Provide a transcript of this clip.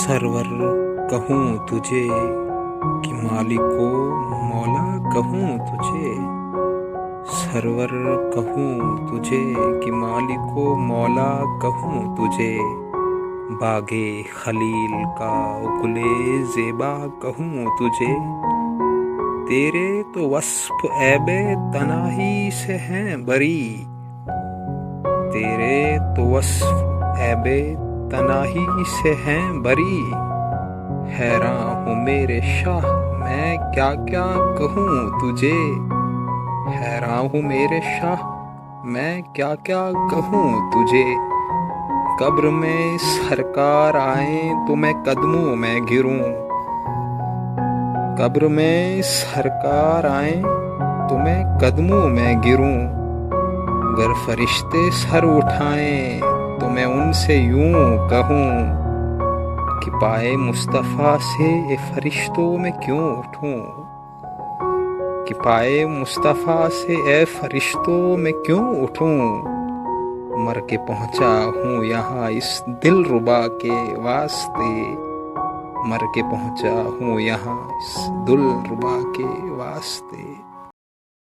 Server कहूँ तुझे कि मालिको मौला कहूँ तुझे, सरवर कहूँ तुझे कि मालिको मौला कहूँ तुझे, बागे खलील का उकुले ज़ेबा कहूँ तुझे। तेरे तो वस्फ ऐबे तनाही से हैं बरी, तेरे तो वस्फ ऐबे तनाही से हैं बरी। हैरान हूँ मेरे शाह मैं क्या क्या कहूँ तुझे, हैरान हूँ मेरे शाह मैं क्या क्या कहूँ तुझे। कब्र में सरकार आए तो मैं कदमों में गिरूं, कब्र में सरकार आए तो मैं कदमों में गिरूं। अगर फरिश्ते सर उठाएं तो मैं उनसे यूं कहूं कि पाए मुस्तफ़ा से ए फरिश्तों में क्यों उठूं, कि पाए मुस्तफ़ा से ए फरिश्तों में क्यों उठूं। मर के पहुंचा हूँ यहाँ इस दिल रुबा के वास्ते, मर के पहुंचा हूँ यहाँ इस दिल रुबा के वास्ते।